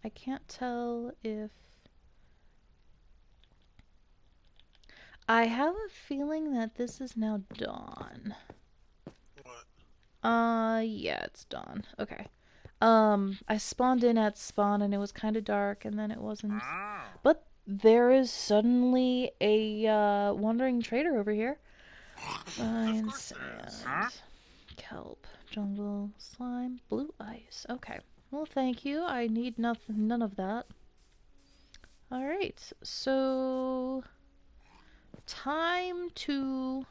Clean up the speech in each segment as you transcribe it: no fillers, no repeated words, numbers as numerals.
I can't tell if... I have a feeling that this is now dawn. What? Yeah, it's dawn. Okay. I spawned in at spawn and it was kind of dark and then it wasn't. But there is suddenly a wandering trader over here. Of Fine course there is. sand, kelp, jungle, slime, blue ice. Okay. Well, thank you. I need none of that. Alright, so time to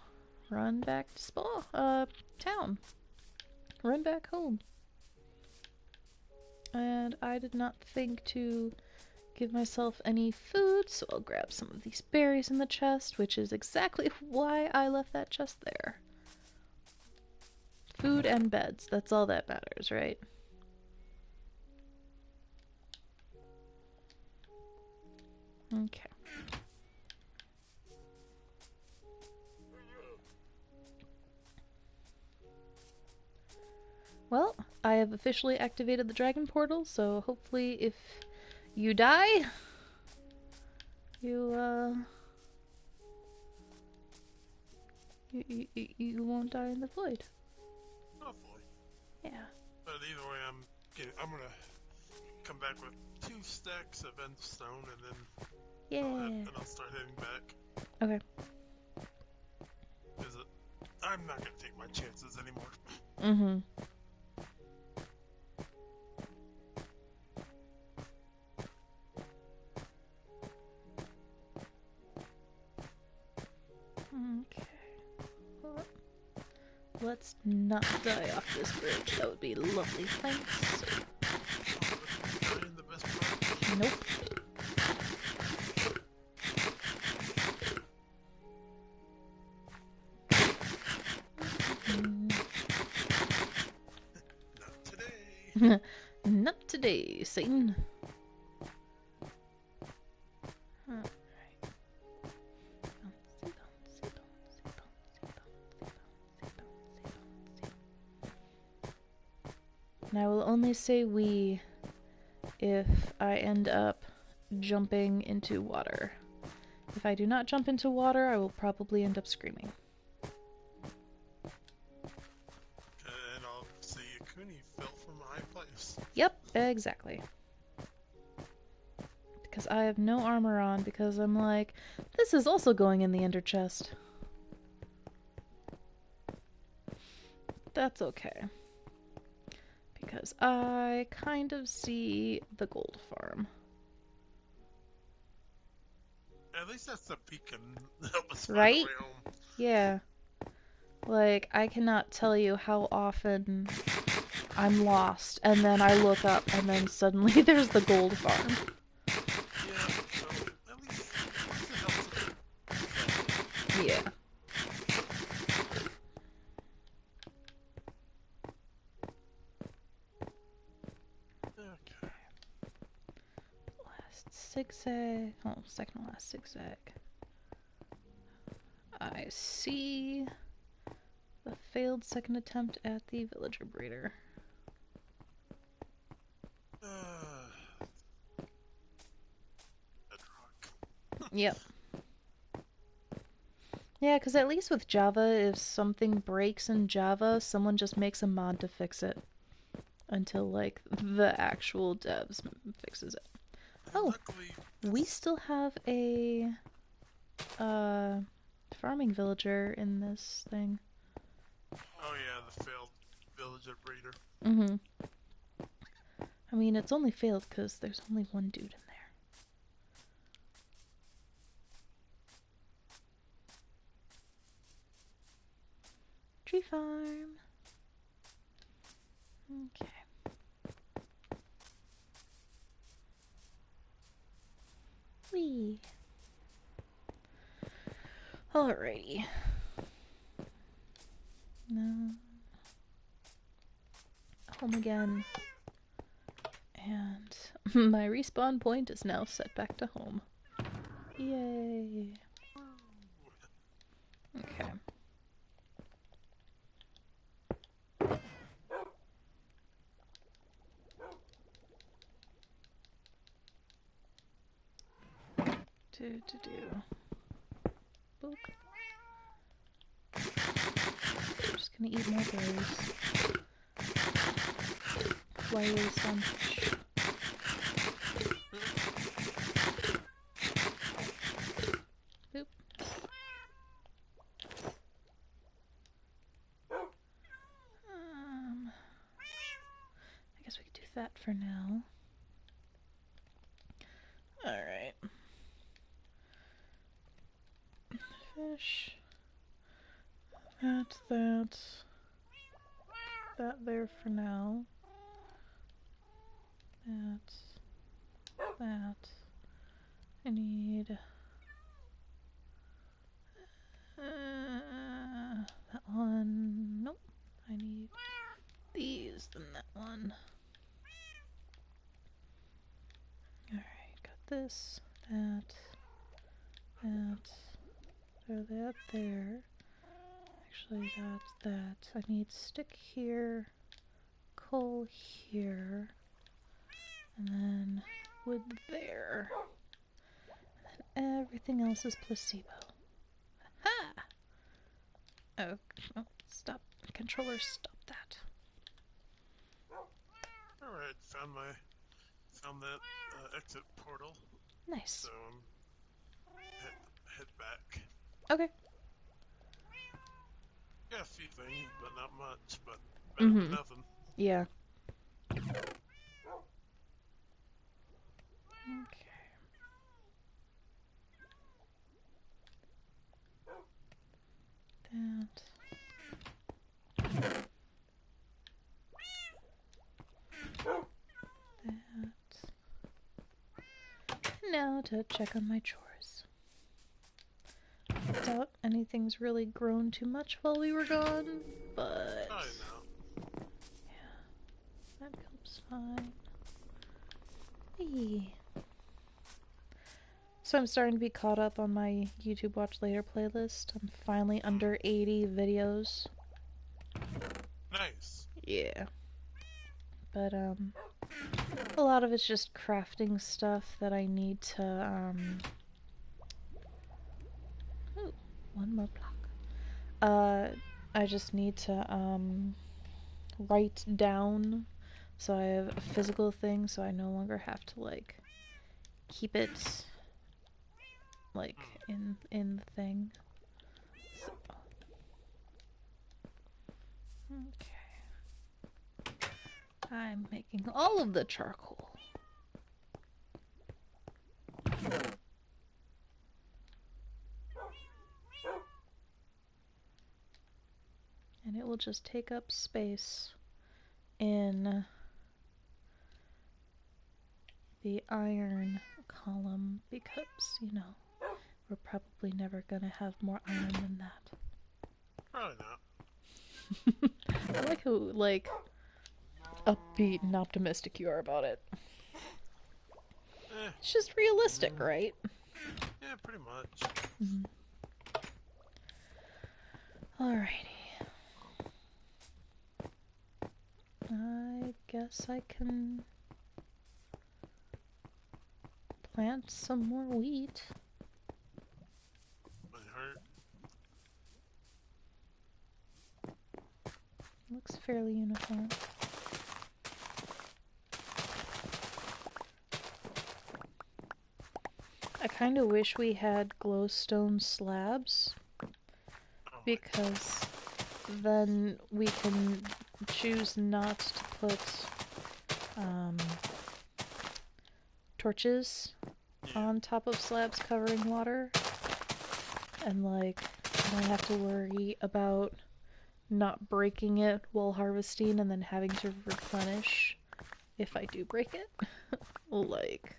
run back to town. Run back home. And I did not think to give myself any food, so I'll grab some of these berries in the chest, which is exactly why I left that chest there. Food and beds, that's all that matters, right? Okay. Well, I have officially activated the dragon portal, so hopefully if you die, you you won't die in the void. Hopefully. Yeah. But either way, I'm gonna come back with 2 stacks of endstone, and Yeah. I'll start heading back. Okay. Because I'm not gonna take my chances anymore. Mm-hmm. Okay. Well, let's not die off this bridge. That would be lovely. Thanks. Dying the best part? Nope. Not today. Not today, Satan. And I will only say we if I end up jumping into water. If I do not jump into water, I will probably end up screaming. And I'll see Kuni fell from a high place. Yep, exactly. Because I have no armor on, because I'm like, this is also going in the ender chest. That's okay. Because I kind of see the gold farm. At least that's the beacon to help us find Right? our way home. Yeah. Like, I cannot tell you how often I'm lost, and then I look up, and then suddenly there's the gold farm. Yeah, so at least it helps us. Yeah. Okay. Last zigzag. Oh, second to last zigzag. I see the failed second attempt at the villager breeder. Bedrock. Yep. Yeah, because at least with Java, if something breaks in Java, someone just makes a mod to fix it. Until, like, the actual devs fixes it. Oh, we still have a farming villager in this thing. Oh yeah, the failed villager breeder. Mm-hmm. I mean, it's only failed because there's only one dude in there. Tree farm. Okay. Whee. Alrighty. No. Home again. And my respawn point is now set back to home. Yay. Okay. Boop. I'm just gonna eat more berries. Why waste so much? Boop. I guess we could do that for now. Alright. Fish. That there for now. That. I need that one. Nope. I need these and that one. Alright, got this, that, throw that there. Actually, that's that. I need stick here, coal here, and then wood there. And everything else is placebo. Ha! Oh, stop. Controller, stop that. Alright, found that exit portal. Nice. So head back. Okay. Yeah, a few things, but not much, but better than nothing. Yeah. Okay. Now to check on my chores. I doubt anything's really grown too much while we were gone, but I know. yeah, that comes fine. Hey. So I'm starting to be caught up on my YouTube Watch Later playlist. I'm finally under 80 videos. Nice. Yeah. But a lot of it's just crafting stuff that I need to ooh, one more block. I just need to write down, so I have a physical thing, so I no longer have to like keep it like in the thing. So. Okay. I'm making all of the charcoal. And it will just take up space in the iron column because, you know, we're probably never gonna have more iron than that. Probably not. I like how, like, upbeat and optimistic you are about it. It's just realistic, right? Yeah, pretty much. Alrighty. I guess I can plant some more wheat. Might hurt. Looks fairly uniform. I kind of wish we had glowstone slabs, because then we can choose not to put torches on top of slabs covering water, and like I don't have to worry about not breaking it while harvesting and then having to replenish if I do break it. Like,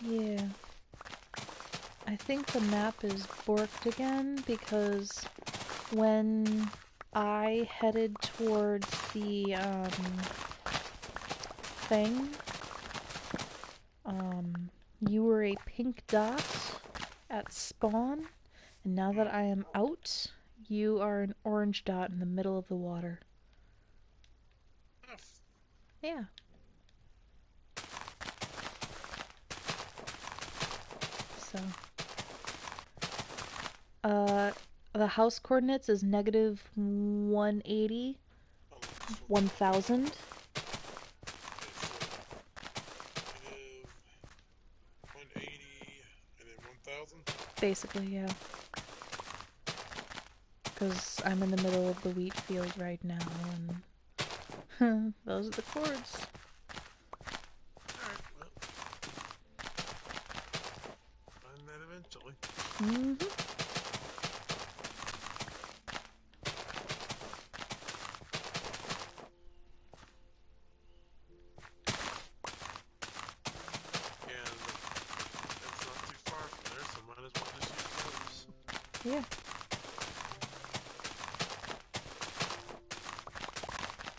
yeah. I think the map is borked again because when I headed towards the thing, You were a pink dot at spawn, and now that I am out, you are an orange dot in the middle of the water. Yeah. So, the house coordinates is negative 180, 1000. Negative 180 and then 1000? Basically, yeah. Because I'm in the middle of the wheat field right now, and those are the chords. Alright, well. Find that eventually. Mm-hmm. And it's not too far from there, so might as well just use those. Yeah.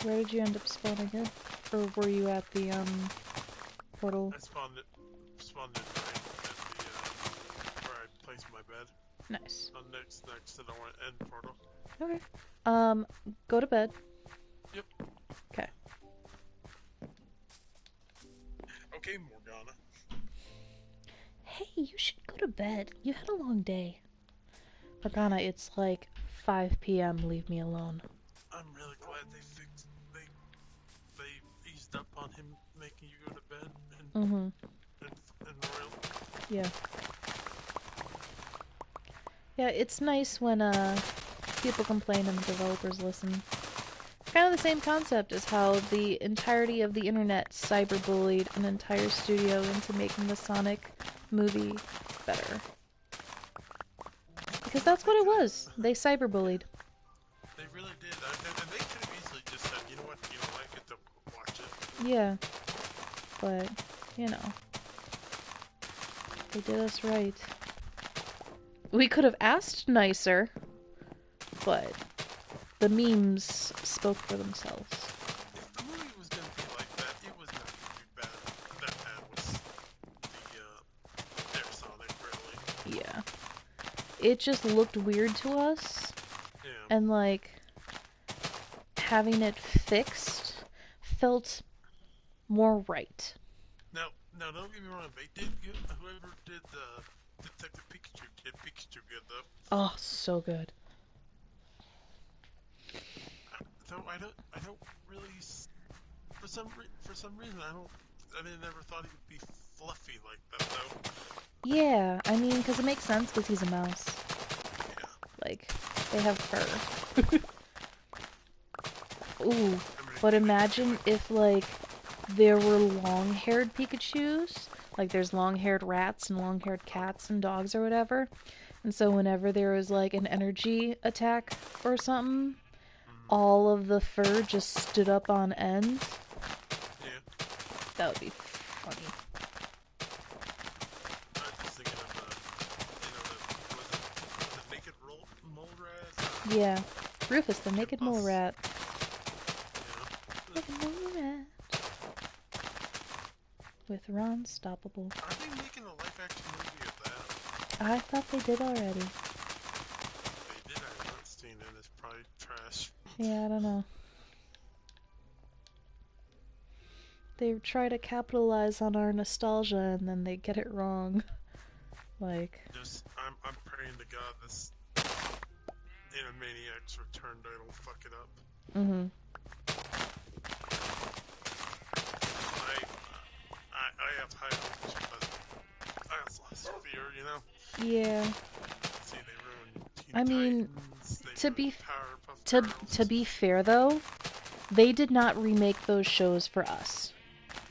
Where did you end up spawning in? Or were you at the, portal? I spawned it right at the, where I placed my bed. Nice. Next to the end portal. Okay. Go to bed. Yep. Okay. Okay, Morgana. Hey, you should go to bed. You had a long day. Morgana, it's like 5 p.m. Leave me alone. I'm really glad they eased up on him making you go to bed and Royal. Yeah. Yeah, it's nice when people complain and the developers listen. Kind of the same concept as how the entirety of the internet cyberbullied an entire studio into making the Sonic movie better. Because that's what it was. They cyberbullied. They really did. And they could have easily just said, you know what, you don't like it, don't watch it. Yeah. But, you know. They did us right. We could have asked nicer, but the memes spoke for themselves. If the movie was going to be like that, it was not going to be bad. That bad was their Sonic, really. Yeah. It just looked weird to us. Yeah. And, like, having it fixed felt more right. Now, don't get me wrong. They did get whoever did the Detective Pikachu did Pikachu good though. Oh, so good. Though I don't really. For some reason, I never thought he would be fluffy like that though. Yeah, I mean, because it makes sense because he's a mouse. Yeah. Like, they have fur. Ooh, but imagine if, like, there were long-haired Pikachus. Like, there's long-haired rats and long-haired cats and dogs or whatever. And so whenever there was, like, an energy attack or something, all of the fur just stood up on end. Yeah. That would be funny. I was just thinking of the naked mole rat. Yeah, Rufus, the naked mole rat. Yeah. Naked mole rat. With Ron Stoppable. Are they making a live-action movie of that? I thought they did already. They did. I haven't seen it. It's probably trash. Yeah, I don't know. They try to capitalize on our nostalgia and then they get it wrong. Like, I'm praying to God this Animaniacs Return I don't fuck it up. I have high hopes, but I also lost fear, you know? yeah. See, they ruined Teen I mean, Titans, to be fair though, they did not remake those shows for us.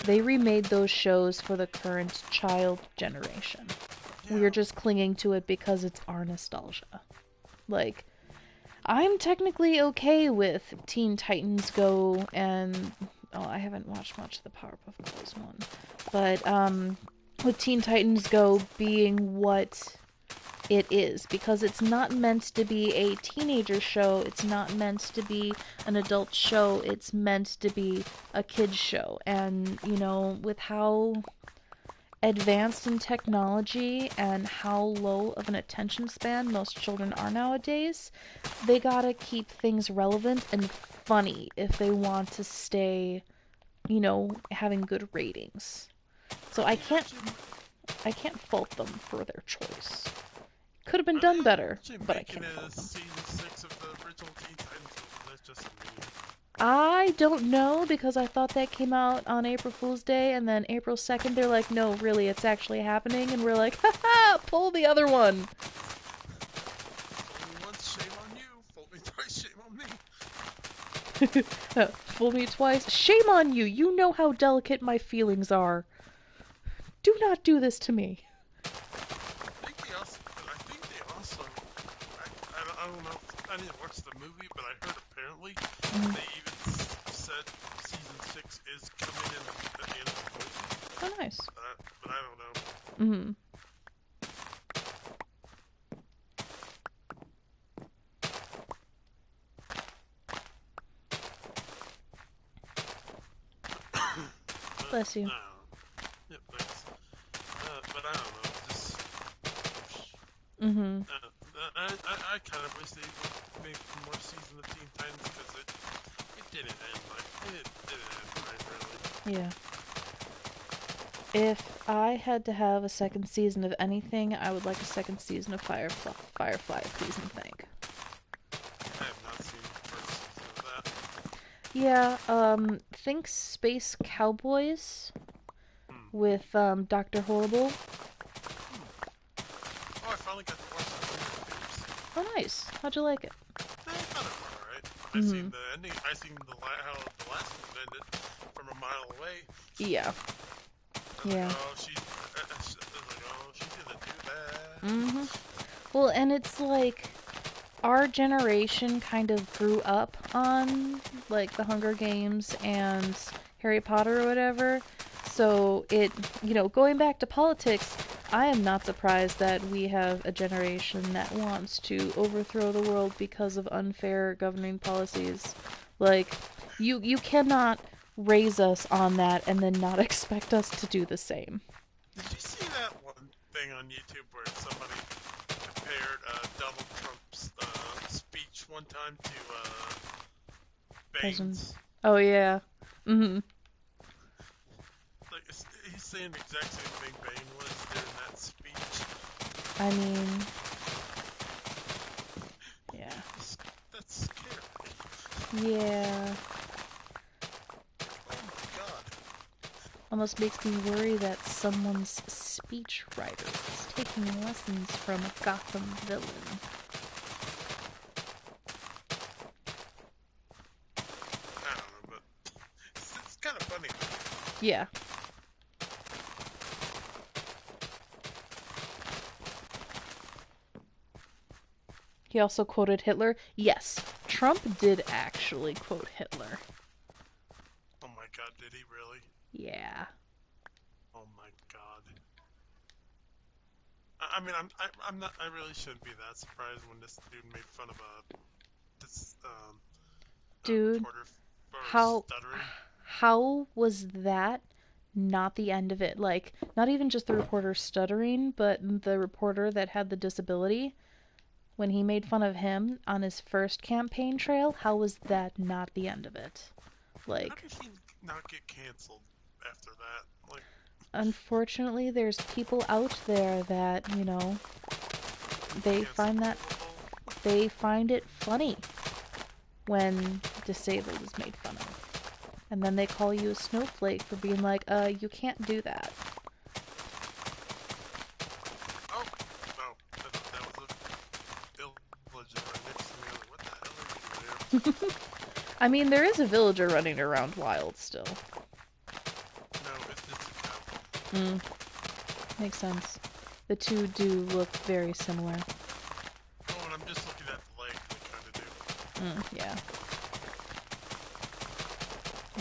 They remade those shows for the current child generation. Yeah. We're just clinging to it because it's our nostalgia. Like, I'm technically okay with Teen Titans Go and... Oh, I haven't watched much of the Powerpuff Girls one. But, with Teen Titans Go being what it is. Because it's not meant to be a teenager show. It's not meant to be an adult show. It's meant to be a kid's show. And, you know, with how advanced in technology and how low of an attention span most children are nowadays, they gotta keep things relevant and funny if they want to stay, having good ratings. So Are they actually? I can't fault them for their choice. Could have been Are they done better, actually but I making can't a fault them. season 6 of the original Teen Titans? Or that's just me. I don't know because I thought that came out on April Fool's Day, and then April 2nd they're like, no, really, it's actually happening, and we're like, haha, pull the other one. Fool me once, shame on you. Fool me twice, shame on me. Fool me twice. Shame on you. You know how delicate my feelings are. Do not do this to me. I don't know. I didn't watch the movie, but I heard apparently Mm. they even said season 6 is coming in at the end of the movie. Oh, nice. But I don't know. Mm-hmm. Bless you. Yep, thanks. But I don't know. Just. Mm-hmm. I kind of wish they would make more seasons of Teen Titans because it didn't end like it didn't end right really. Yeah. If I had to have a second season of anything, I would like a second season of Firefly, please and thank. I have not seen the first season of that. Yeah, think Space Cowboys Hmm. with Dr. Horrible. Oh, I finally got to watch the Hunger Games. Oh, nice. How'd you like it? I thought it was alright. I Mm-hmm. seen the ending. I seen how the last one ended from a mile away. Yeah. I was Yeah. like, oh, she's gonna do that. Mm-hmm. Well, and it's like our generation kind of grew up on like the Hunger Games and Harry Potter or whatever. So going back to politics, I am not surprised that we have a generation that wants to overthrow the world because of unfair governing policies. Like, you cannot raise us on that and then not expect us to do the same. Did you see that one thing on YouTube where somebody compared Donald Trump's speech one time to President. Bane's? Oh yeah. Mhm. Like he's saying the exact same thing Bane was during that speech. I mean, yeah. That's scary. Yeah. Oh my god. Almost makes me worry that someone's speechwriter is taking lessons from a Gotham villain. I don't know, but it's kind of funny. Yeah. He also quoted Hitler. Yes, Trump did actually quote Hitler. Oh my god, did he really? Yeah. Oh my god. I mean, I'm not. I really shouldn't be that surprised when this dude made fun of this Dude, reporter for how stuttering. how was that not the end of it? Like, not even just the reporter stuttering, but the reporter that had the disability. When he made fun of him on his first campaign trail, how was that not the end of it? How Like, did he not get canceled after that? Like, unfortunately, there's people out there that, they find that cancelable. they find it funny when disabled is made fun of. And then they call you a snowflake for being like, you can't do that. Oh no, that was a villager right next to me. I was like, what the hell are you doing there? I mean, there is a villager running around wild still. No, it's just a cow. Mm, makes sense. The two do look very similar. Oh, and I'm just looking at the leg. They kind of do. Yeah.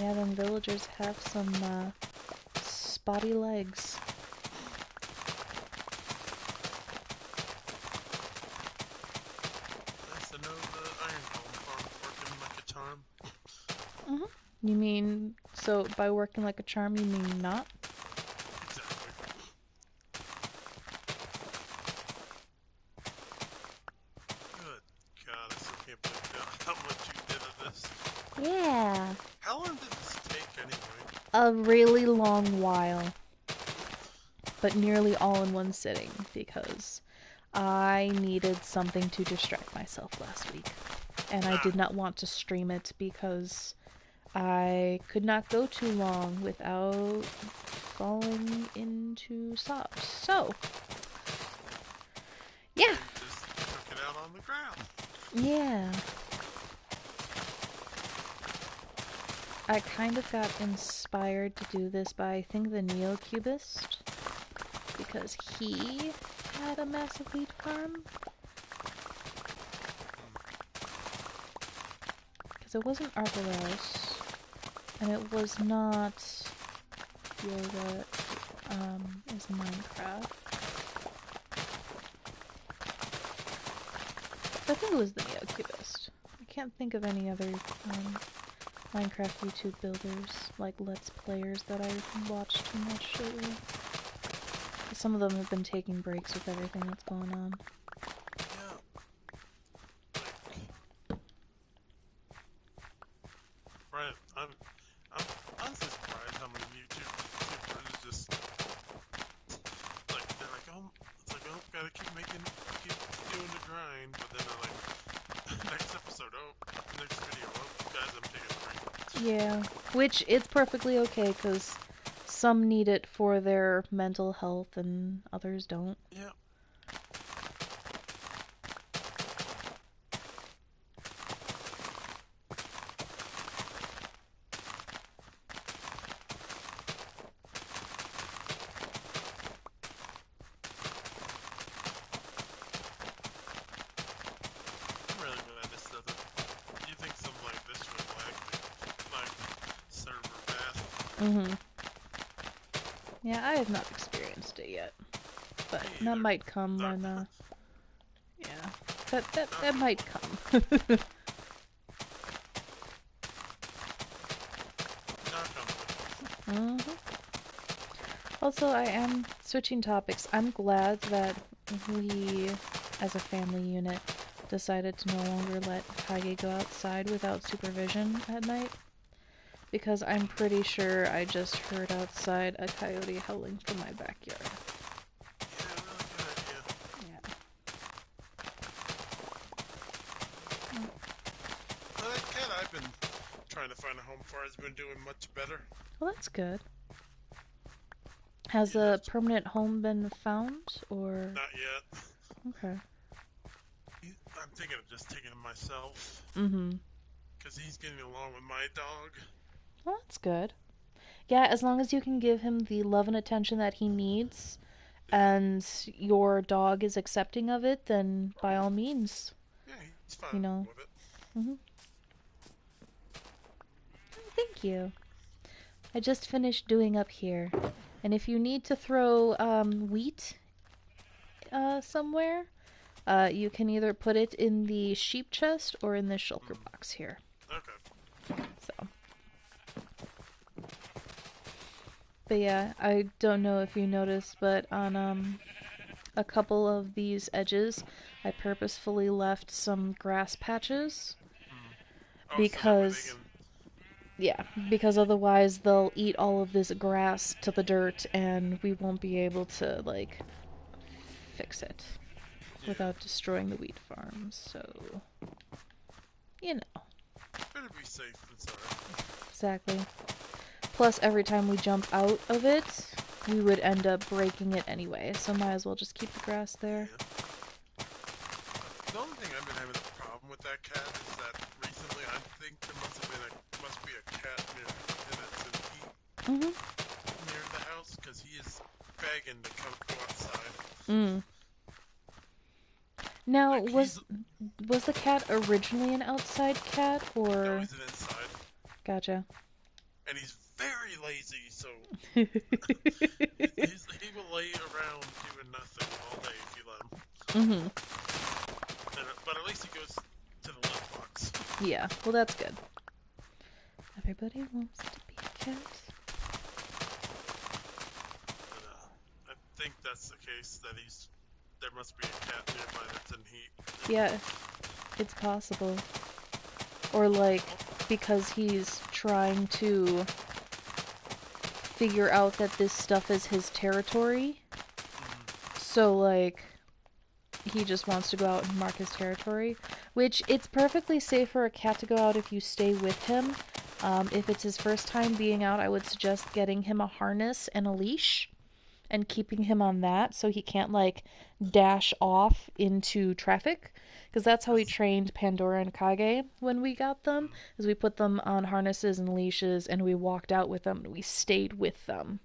Yeah, them villagers have some, spotty legs. Nice to know the iron golem farm's working like a charm. Mm-hmm. You mean, so by working like a charm, you mean not? Exactly. can't believe how much you did of this. Yeah. How long did this take anyway? A really long while. But nearly all in one sitting because I needed something to distract myself last week. And I did not want to stream it because I could not go too long without falling into sobs. So, yeah. You just took it out on the ground. Yeah. I kind of got inspired to do this by, I think, the Neo-Cubist, because he had a massive wheat farm. Because it wasn't Arboreus, and it was not Fjora, is Minecraft. I think it was the Neo-Cubist. I can't think of any other, Minecraft YouTube builders, like Let's Players, that I watched too much lately. Some of them have been taking breaks with everything that's going on. Yeah. Right. I'm honestly surprised how many YouTubers just like they're like, oh, it's like, oh, gotta keep doing the grind, but then they're like, next episode, oh, next video, oh, guys, I'm taking a break. Yeah, which it's perfectly okay because some need it for their mental health and others don't. Yeah. I'm really glad this doesn't. You think something like this would like server bad? Yeah, I have not experienced it yet, but Me that either. might come Not, when, yeah, that not might come. on wood. Also, I am switching topics. I'm glad that we, as a family unit, decided to no longer let Kage go outside without supervision at night. Because I'm pretty sure I just heard outside a coyote howling from my backyard. Yeah, really good idea. Yeah. Well, that cat I've been trying to find a home for has been doing much better. Well, that's good. Has Yeah, a permanent home been found, or? not yet. Okay. I'm thinking of just taking him myself. Mm-hmm. Because he's getting along with my dog. Well, that's good. Yeah, as long as you can give him the love and attention that he needs, and your dog is accepting of it, then by all means, Yeah, he's fine you know. with it. Mm-hmm. Thank you. I just finished doing up here. And if you need to throw wheat somewhere, you can either put it in the sheep chest or in the shulker box here. Okay. So. But yeah, I don't know if you noticed, but on a couple of these edges, I purposefully left some grass patches. Oh, Because, so yeah, because otherwise they'll eat all of this grass to the dirt and we won't be able to, like, fix it without destroying the wheat farms, so, you know. better be safe than sorry. Exactly. Plus, every time we jump out of it, we would end up breaking it anyway, so might as well just keep the grass there. Yeah. The only thing I've been having a problem with that cat is that recently I think there must be a cat near that's in heat near the house because he is begging to go outside. Now, Like was the cat originally an outside cat, no, or? he's an inside, Gotcha. and he's very lazy. So he will lay around doing nothing all day if you let him. But at least he goes to the litter box. Yeah, well that's good. Everybody wants to be a cat. But, I think that's the case, that there must be a cat nearby that's in heat. Yeah. It's possible. Or like, Oh, because he's trying to figure out that this stuff is his territory. mm, So like, he just wants to go out and mark his territory. Which, it's perfectly safe for a cat to go out if you stay with him. If it's his first time being out, I would suggest getting him a harness and a leash and keeping him on that so he can't like dash off into traffic, because that's how we 'cause, trained Pandora and Kage when we got them, mm, is we put them on harnesses and leashes and we walked out with them and we stayed with them.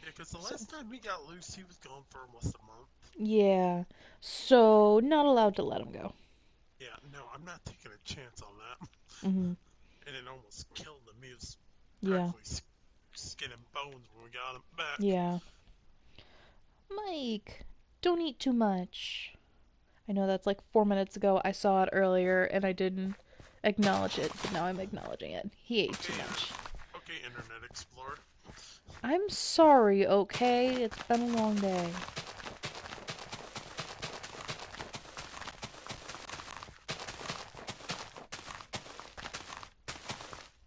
yeah, 'cause the So last time he got loose, he was gone for almost a month. yeah, so not allowed to let him go. Yeah, no, I'm not taking a chance on that. Hmm. And it almost killed him. He was Yeah, practically skin and bones when we got him back. yeah. Mike, don't eat too much. I know that's like 4 minutes ago. I saw it earlier and I didn't acknowledge it, but now I'm acknowledging it. He ate too Okay, much. okay, Internet Explorer. I'm sorry, okay? It's been a long day.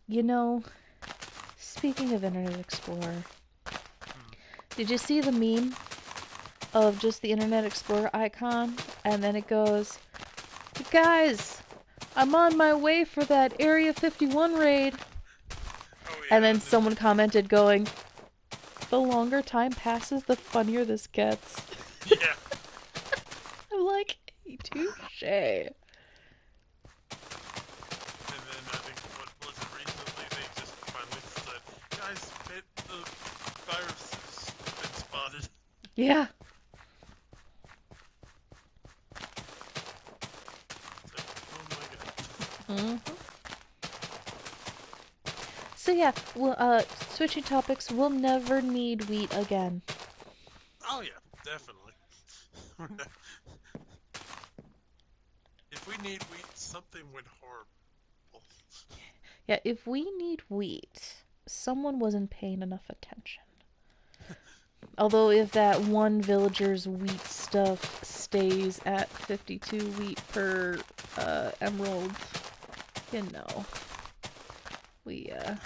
You know, speaking of Internet Explorer, Hmm. did you see the meme of just the Internet Explorer icon? And then it goes, guys, I'm on my way for that Area 51 raid. Oh And yeah, then and then someone commented going, the longer time passes, the funnier this gets. yeah, I'm like, touche. and then I think what was it recently? They just finally said, guys, the virus has been spotted. Yeah. It's like, oh my god. Hmm. So yeah, well, switching topics, we'll never need wheat again. Oh yeah, definitely. If we need wheat, something went horrible. Yeah, if we need wheat, someone wasn't paying enough attention. Although if that one villager's wheat stuff stays at 52 wheat per emerald, you know, we I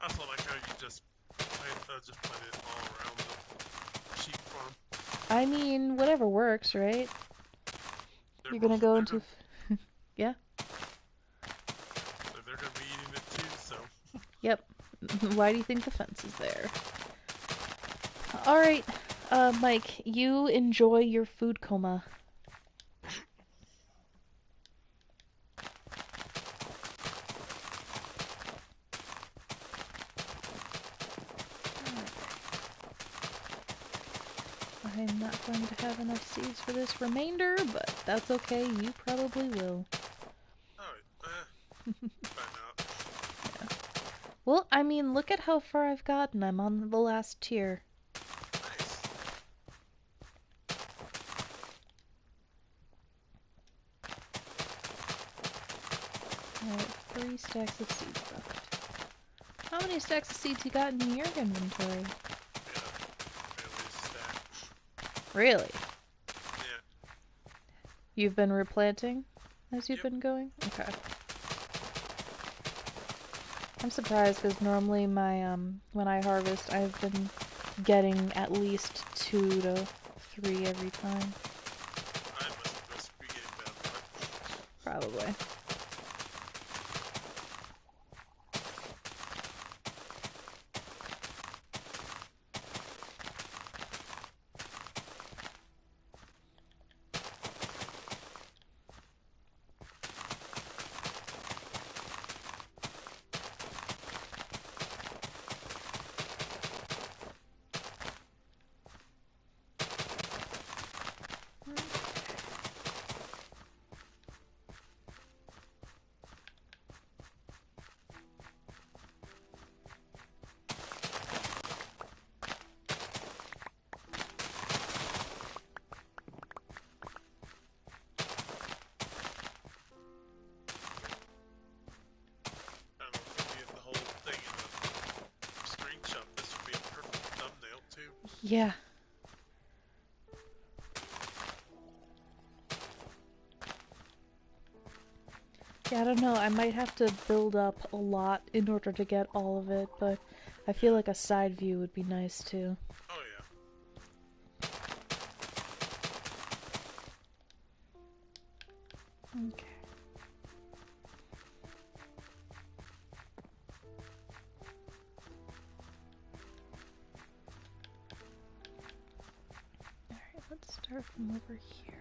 also like how you just plant it all around the sheep farm. I mean, whatever works, right? They're You're gonna go they're into gonna yeah. they're gonna be eating it too. So Yep. Why do you think the fence is there? All right, Mike, you enjoy your food coma. I'm not going to have enough seeds for this remainder, but that's okay. You probably will. all right, find out. Yeah. Well, I mean, look at how far I've gotten. I'm on the last tier. Nice. I have 3 stacks of seeds left. How many stacks of seeds you got in your inventory? Yeah, barely a stack. Really? Yeah. You've been replanting as you've Yep. been going? Okay. I'm surprised because normally my when I harvest, I've been getting at least 2 to 3 every time. I must be getting bad luck. Probably. I don't know if we get the whole thing in a screenshot. This would be a perfect thumbnail too. Yeah. Yeah, I don't know. I might have to build up a lot in order to get all of it, but I feel Yeah. like a side view would be nice too. Oh yeah. Okay. Alright, let's start from over here.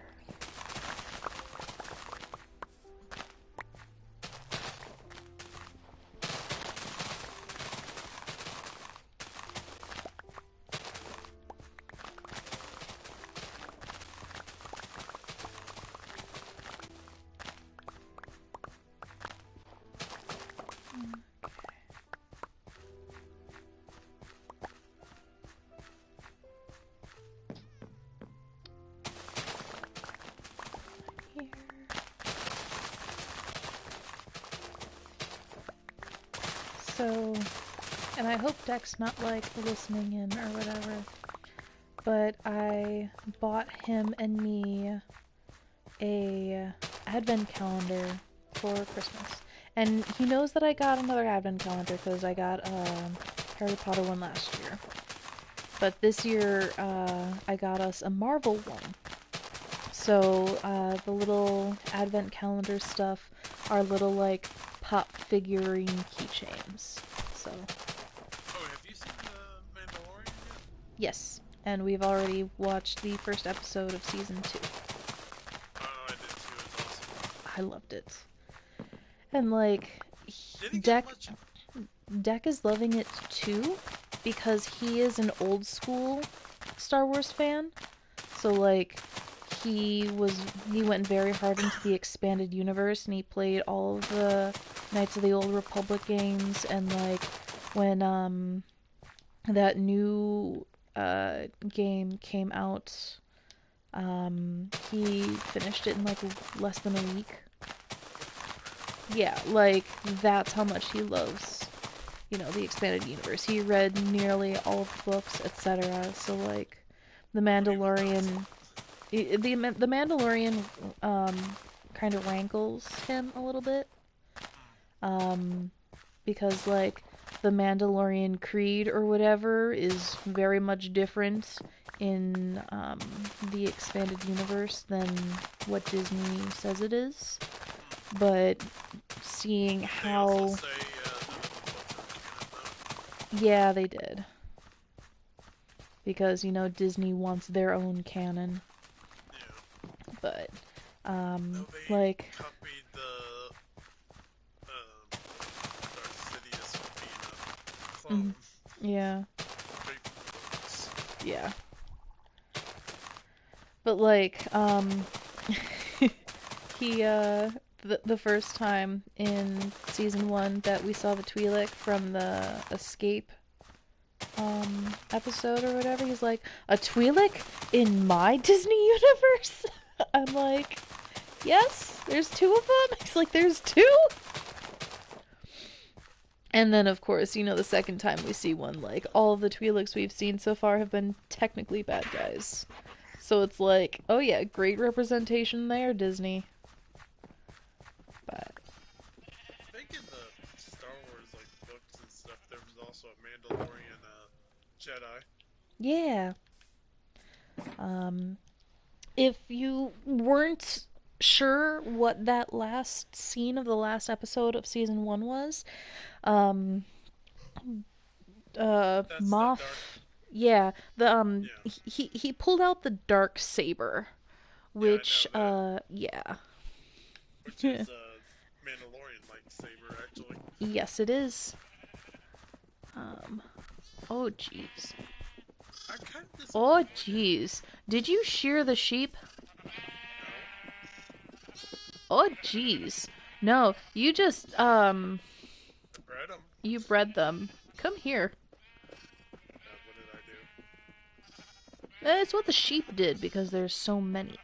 Here. So, and I hope Deck's not like listening in or whatever, but I bought him and me a advent calendar for Christmas. And he knows that I got another advent calendar because I got a Harry Potter one last year. But this year, I got us a Marvel one. So, the little advent calendar stuff are little, like, pop figurine keychains. So, Oh, have you seen the Mandalorian yet? yes. And we've already watched the first episode of season 2. Oh, I did too. It's awesome. I loved it. And, like, Did he get Deck, much? Deck is loving it too because he is an old school Star Wars fan. So, like, he went very hard into the expanded universe and he played all of the Knights of the Old Republic games, and like when that new game came out, he finished it in like less than a week. Yeah, like that's how much he loves, the expanded universe. He read nearly all of the books, etc. So like the I believe it does. Mandalorian the Mandalorian kind of rankles him a little bit, um, because like the Mandalorian creed or whatever is very much different in the expanded universe than what Disney says it is. But seeing They also how, say none of the books are canon, yeah, they did, because Disney wants their own canon, though. Yeah. but No, they like. copied the Darth Sidious being a Mhm. clone Yeah, straight from the books. yeah. But like, he the first time in season 1 that we saw the Twi'lek from the escape episode or whatever, he's like, a Twi'lek in my Disney universe? I'm like, yes, there's 2 of them. He's like, there's 2? And then, of course, the second time we see one, like, all of the Twi'leks we've seen so far have been technically bad guys. So it's like, oh yeah, great representation there, Disney. But, I think in the Star Wars like books and stuff, there was also a Mandalorian Jedi. yeah. Um, if you weren't sure what that last scene of the last episode of season 1 was, um, That's the Moff, dark. yeah, Yeah, he pulled out the dark saber, yeah, I know which, that. yeah. Which is a Mandalorian lightsaber, actually. Yes, it is. Um, oh, jeez. I'm kind of Oh, disappointed. jeez. Did you shear the sheep? No, Oh, jeez. No, you just, I bred him. you bred them. Come here. What did I do? It's what the sheep did because there's so many.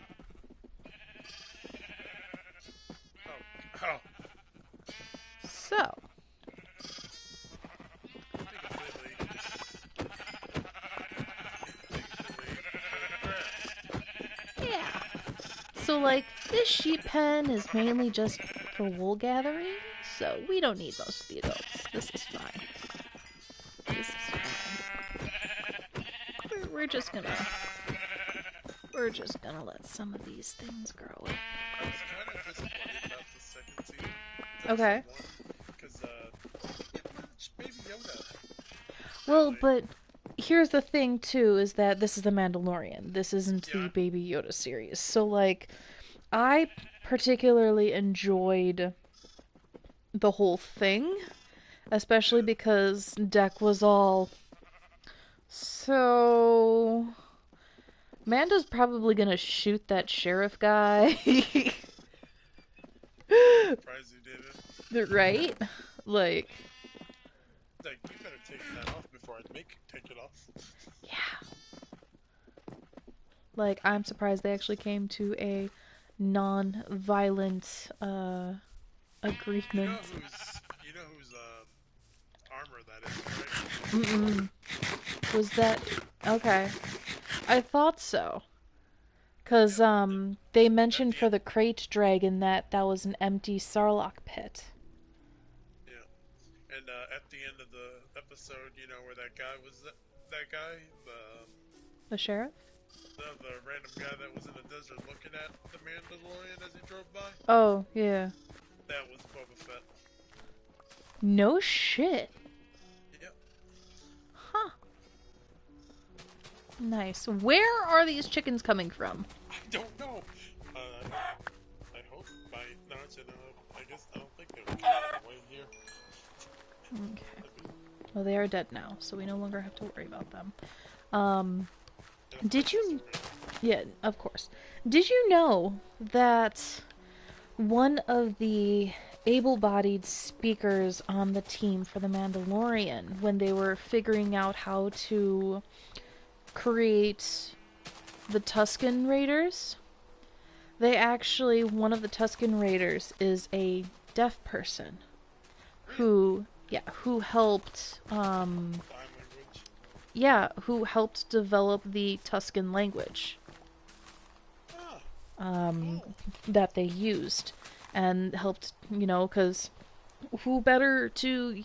Oh, oh. So, Take a filly. Take a filly. Put in the grass. yeah. So, like, this sheep pen is mainly just for wool gathering, so we don't need most of the adults. This is fine. This is fine. We're just gonna let some of these things grow. I was kind of disappointed about the second season. Okay. Because, Baby Yoda. Well, Really. but here's the thing too: is that this is the Mandalorian. This isn't the Yeah. Baby Yoda series. So like, I particularly enjoyed the whole thing, especially because Deck was all so. Mando's probably gonna shoot that sheriff guy. Surprised you didn't. Right? Like, You better take that off before I make you take it off. yeah. Like, I'm surprised they actually came to a non-violent agreement. You know whose armor that is, right? Mm-mm. Was that okay? I thought so. Cause they mentioned for the crate dragon that was an empty Sarlacc pit. Yeah. And at the end of the episode, you know where that guy was. That guy, The sheriff? the random guy that was in the desert looking at the Mandalorian as he drove by. Oh yeah. That was Boba Fett. No shit. Yep. Huh. Nice. Where are these chickens coming from? I don't know. I hope by no, I guess I don't think they were coming away here. Okay. Well, they are dead now, so we no longer have to worry about them. Did you... Yeah, of course. Did you know that one of the able-bodied speakers on the team for The Mandalorian, when they were figuring out how to create the Tusken Raiders, one of the Tusken Raiders is a deaf person who helped, who helped develop the Tusken language that they used, and helped, because who better to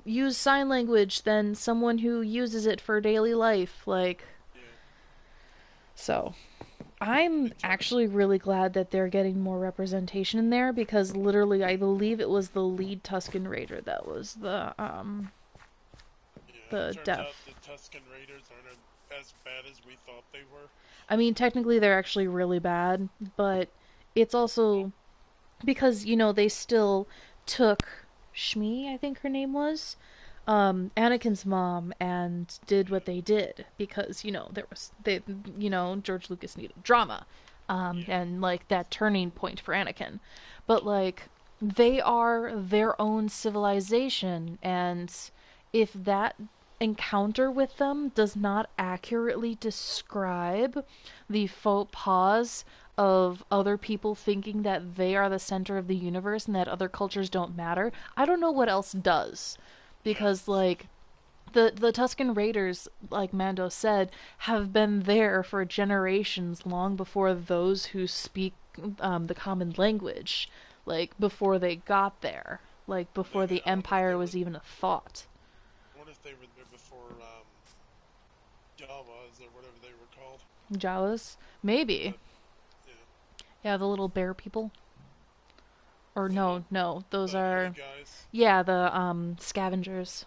use sign language than someone who uses it for daily life, like. So, I'm actually really glad that they're getting more representation in there, because literally I believe it was the lead Tusken Raider that was the deaf. Out the Tusken Raiders aren't as bad as we thought they were. I mean, technically they're actually really bad, but it's also because, they still took Shmi, I think her name was, Anakin's mom, and did what they did because, George Lucas needed drama, and like that turning point for Anakin. But like, they are their own civilization, and if that encounter with them does not accurately describe the faux pas of other people thinking that they are the center of the universe and that other cultures don't matter, I don't know what else does. Because, like, the Tusken Raiders, like Mando said, have been there for generations, long before those who speak the common language, like, before they got there. Like, before the Empire was even a thought. I wonder if they were there before Jawas or whatever they were called. Jawas? Maybe. Yeah, the little bear people. Or no, those are... guys. Yeah, the scavengers.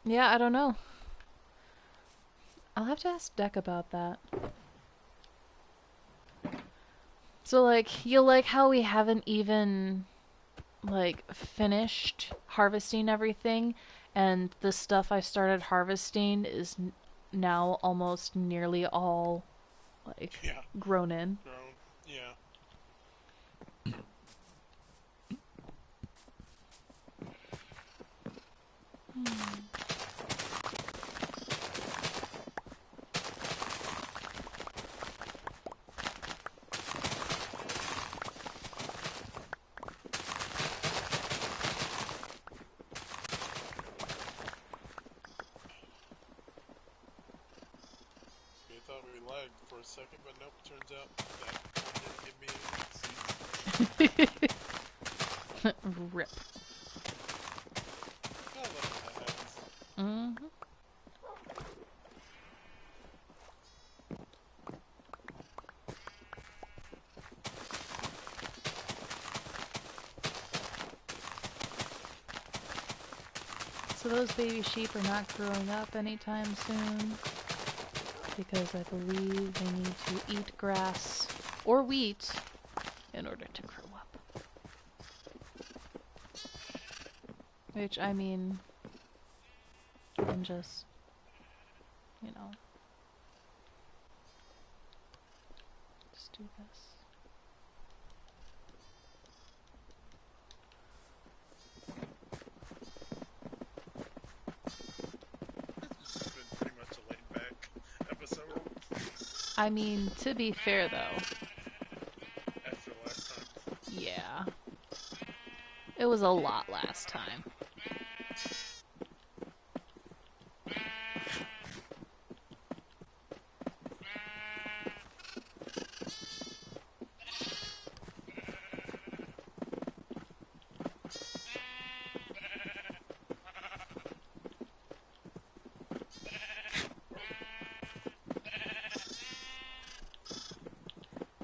Yeah, I don't know. I'll have to ask Deck about that. So, like, you like how we haven't even, like, finished harvesting everything, and the stuff I started harvesting is now almost nearly all, like, grown in. Yeah. Thought we lagged for a second, but nope, turns out that didn't give me any seeds. Rip. I love when that happens. Mm-hmm. So those baby sheep are not growing up anytime soon because I believe they need to eat grass or wheat in order to grow up. Which, I mean, can just, you know, just do this. This has been pretty much a laid back episode I mean, to be fair though, after last time. yeah, it was a lot last time.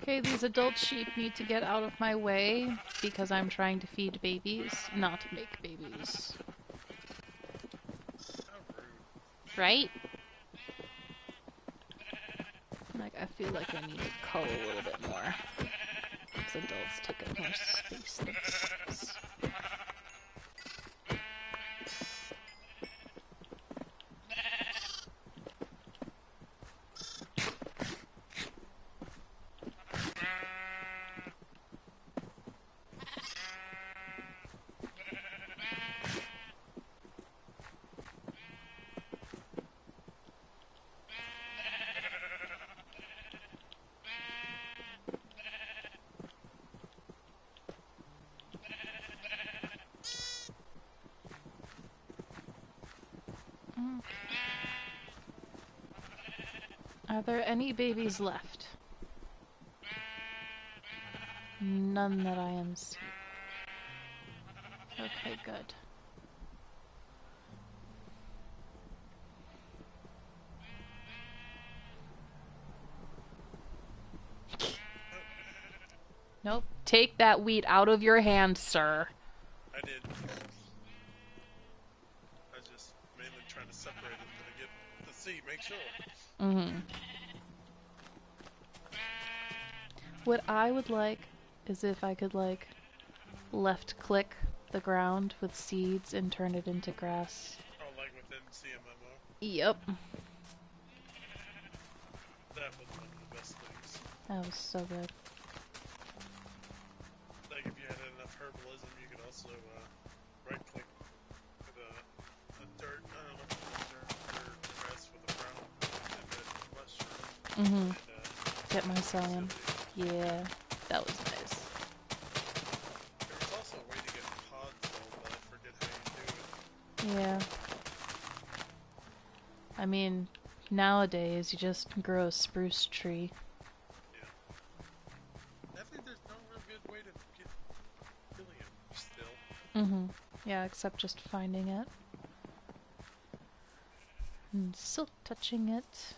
Okay, these adult sheep need to get out of my way because I'm trying to feed babies, not make babies. How rude. Right? Like, I feel like I need to cull a little bit more. These adults take up more space than babies. Are there any babies left? None that I am seeing. Okay, good. Nope. Take that wheat out of your hand, sir. I did. I was just mainly trying to separate them to get to see, make sure. Mm-hmm. What I would like is if I could, like, left-click the ground with seeds and turn it into grass. Oh, like within CMMO. Yep. That was one of the best things. That was so good. Like if you had enough herbalism, you could also right-click the dirt. I don't know if it was dirt or grass with a brown and red mushroom. Mm-hmm. And Get my psyllium. Yeah, that was nice. there was also a way to get pods though, but I forget how you do it. Yeah. I mean, nowadays you just grow a spruce tree. Yeah. I think there's no real good way to get helium still. Mm-hmm. Yeah, except just finding it. And silk touching it.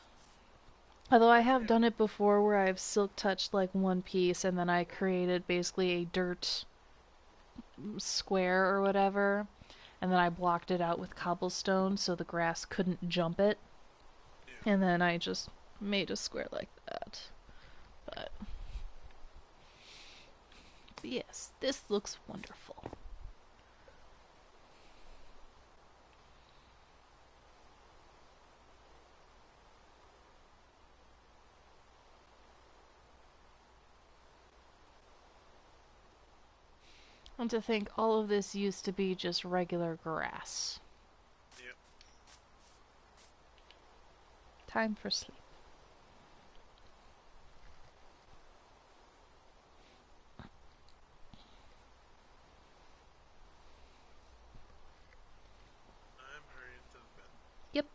Although I have done it before where I've silk touched like one piece and then I created basically a dirt square or whatever. And then I blocked it out with cobblestone so the grass couldn't jump it. Yeah. And then I just made a square like that. But yes, this looks wonderful. And to think all of this used to be just regular grass. Yep. Time for sleep. I'm hurrying to the bed. Yep.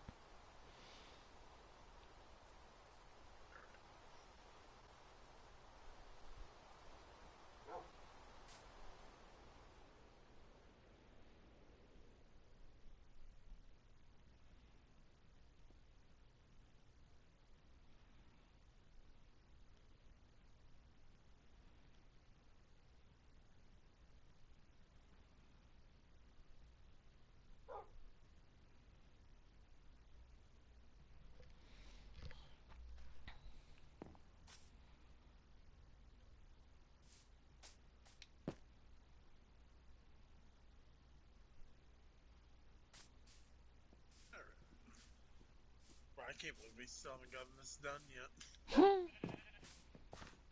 can't believe we still haven't gotten this done yet.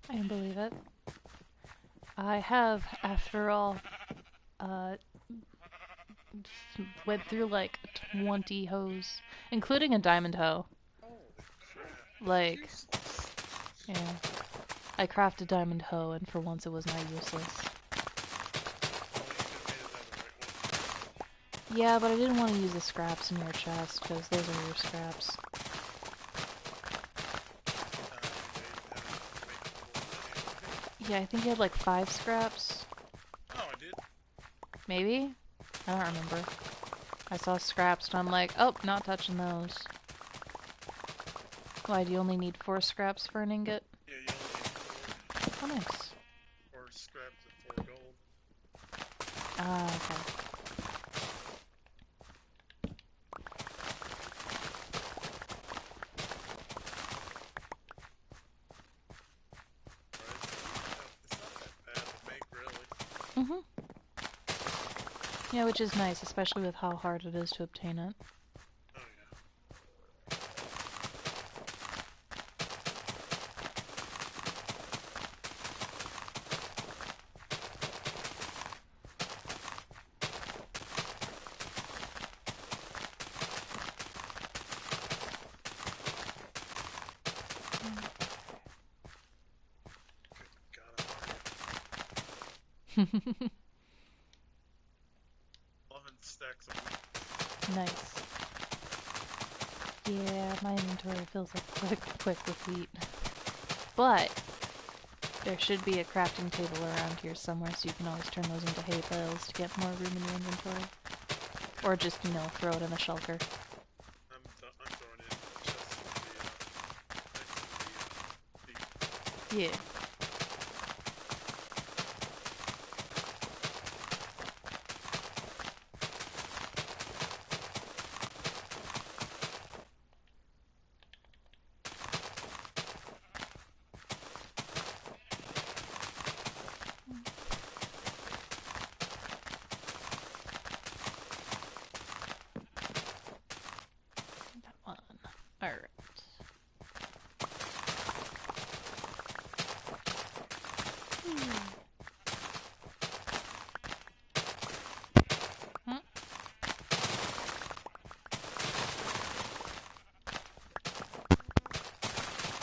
I can believe it. I have, after all, uh, went through like 20 hoes, including a diamond hoe. Holy crap. Like, Useless. yeah. I crafted diamond hoe, and for once it was not useless. Yeah, but I didn't want to use the scraps in your chest, because those are your scraps. Yeah, I think you had like 5 scraps. Oh, I did? Maybe? I don't remember. I saw scraps and I'm like, oh, not touching those. Why, do you only need 4 scraps for an ingot? Yeah, you only need 4. Oh, nice. 4 scraps and 4 gold. Ah, okay. It's not that bad to make, really. Mm-hmm. Yeah, which is nice, especially with how hard it is to obtain it. Oh, yeah. Good God, I'm 11 stacks of wheat. Nice. Yeah, my inventory fills up quick with wheat. But there should be a crafting table around here somewhere, so you can always turn those into hay bales to get more room in your inventory. Or just, you know, throw it in a shulker. I'm throwing it in just the, Yeah. That one. Alright.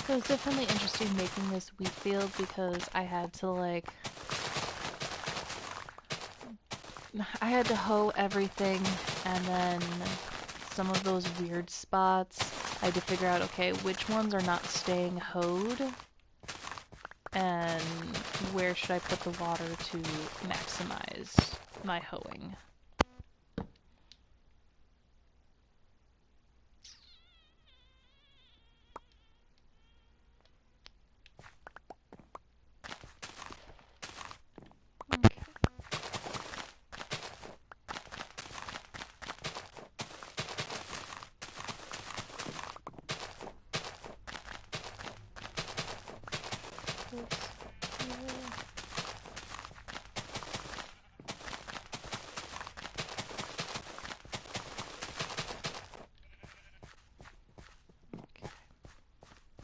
So it's definitely interesting making this wheat field because I had to I had to hoe everything, and then some of those weird spots I had to figure out, okay, which ones are not staying hoed, and where should I put the water to maximize my hoeing. Okay.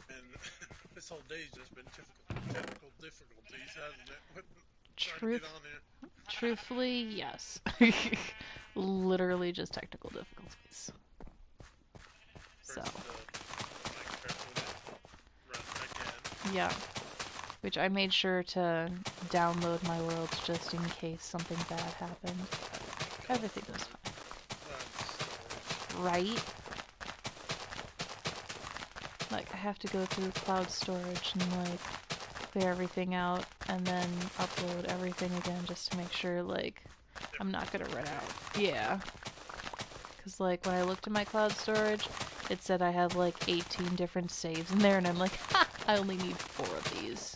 And this whole day's just been technical difficulties, hasn't it? Trying to get on here. Truthfully, yes. Literally just technical difficulties. So. Yeah. Which I made sure to download my worlds just in case something bad happened. But everything was fine. Right? Like, I have to go through cloud storage and, like, clear everything out and then upload everything again just to make sure, like, I'm not gonna run out. Yeah. Because, like, when I looked at my cloud storage, it said I have, like, 18 different saves in there, and I'm like, ha! I only need 4 of these.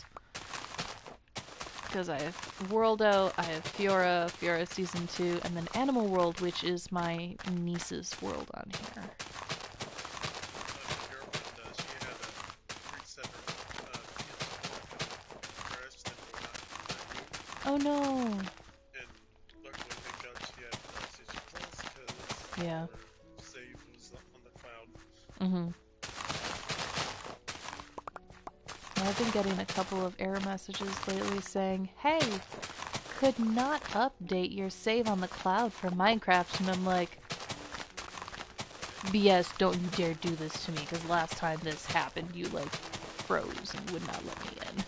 Because I have World Out, I have Fjora Season 2, and then Animal World, which is my niece's world on here. Oh no! And luckily, thank God she had PlayStation Plus because yeah. her save was on the cloud. Mm-hmm. I've been getting a couple of error messages lately saying, hey, could not update your save on the cloud for Minecraft. And I'm like, BS, don't you dare do this to me, because last time this happened, you, like, froze and would not let me in. Do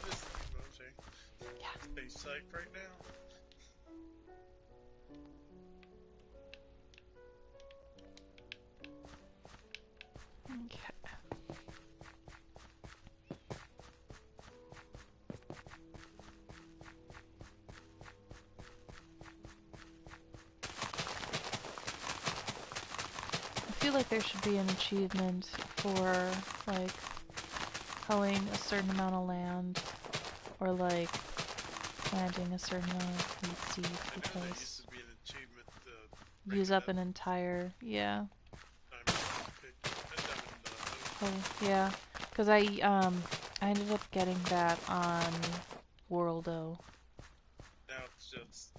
this emoji. Yeah. Stay psyched right now. Okay. I feel like there should be an achievement for, like, hoeing a certain amount of land, or, like, planting a certain amount of wheat seeds, I know there used because to be an achievement to use up an entire, yeah. Oh, yeah. Because I ended up getting that on Worldo. Now it's just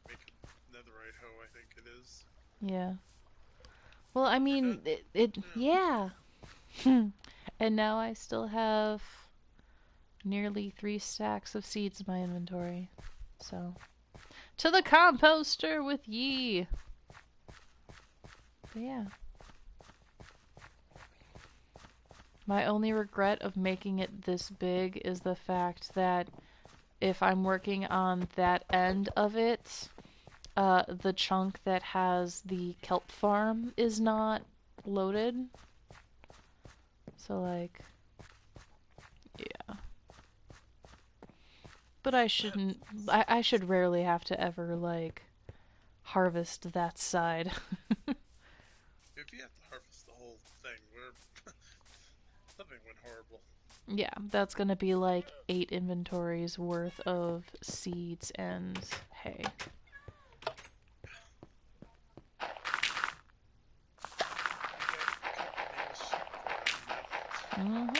make a netherite hoe, I think it is. Yeah. Well, I mean, Yeah. yeah. And now I still have nearly 3 stacks of seeds in my inventory. So, to the composter with ye! But yeah. My only regret of making it this big is the fact that if I'm working on that end of it, the chunk that has the kelp farm is not loaded. So, like, yeah. But I shouldn't. I should rarely have to ever, like, harvest that side. If you have to harvest the whole thing, something went horrible. Yeah, that's gonna be like 8 inventories worth of seeds and hay. Mm-hmm.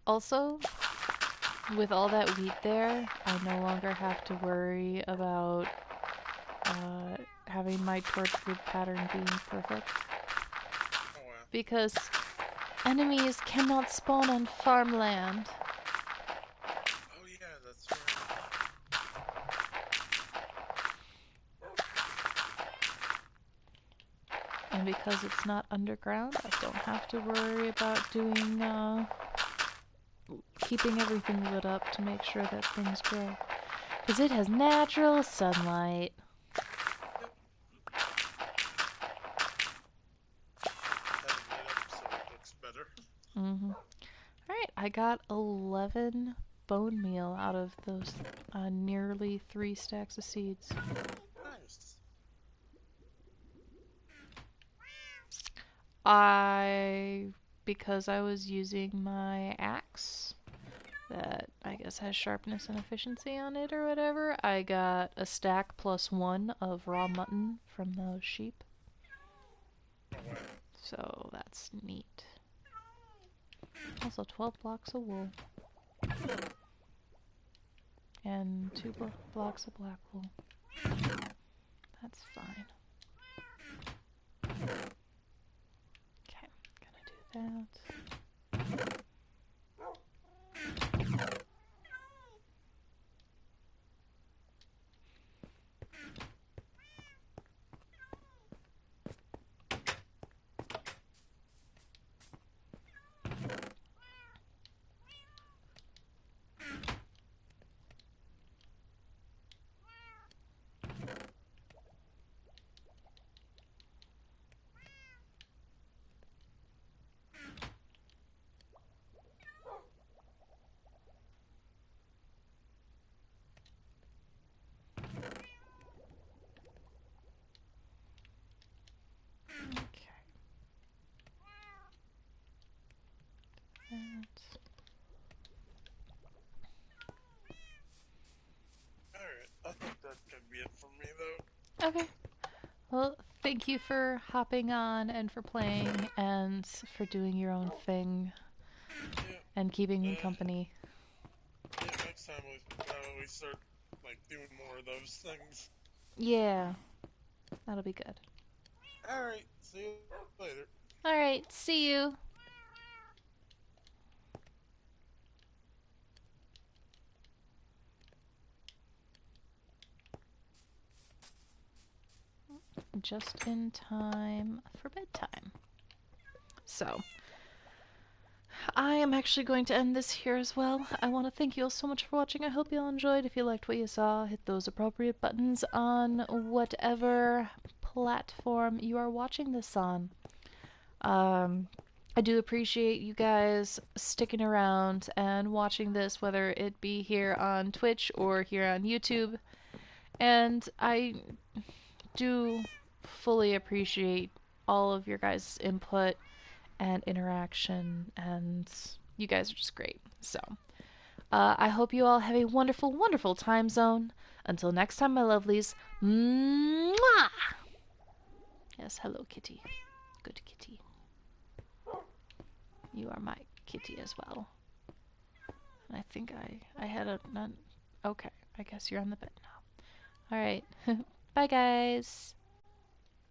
Also, with all that wheat there, I no longer have to worry about having my torch grid pattern being perfect. Oh wow. Because enemies cannot spawn on farmland. Oh yeah, that's right. And because it's not underground, I don't have to worry about doing, keeping everything lit up to make sure that things grow. Because it has natural sunlight. Yep. Have it lit up so it looks better. Mm-hmm. Alright, I got 11 bone meal out of those nearly 3 stacks of seeds. Nice. Because I was using my axe, that I guess has sharpness and efficiency on it or whatever, I got a stack plus 1 of raw mutton from those sheep. Oh wow. So that's neat. Also 12 blocks of wool. And 2 blocks of black wool. That's fine. Okay, gonna do that. Okay. Alright, I think that's gonna be it from me though. Okay. Well, thank you for hopping on and for playing and for doing your own thing Yeah. and keeping me company. Yeah, next time we start like doing more of those things. Yeah, that'll be good. Alright, see you later. Alright, see you. Just in time for bedtime. So, I am actually going to end this here as well. I want to thank you all so much for watching. I hope you all enjoyed. If you liked what you saw, hit those appropriate buttons on whatever platform you are watching this on. Um, I do appreciate you guys sticking around and watching this, whether it be here on Twitch or here on YouTube. And I do fully appreciate all of your guys' input and interaction, and you guys are just great. So, I hope you all have a wonderful, wonderful time zone. Until next time, my lovelies. Mwah! Yes, hello, kitty. Good kitty. You are my kitty as well. And I think I had a none. Okay, I guess you're on the bed now. All right. Bye, guys.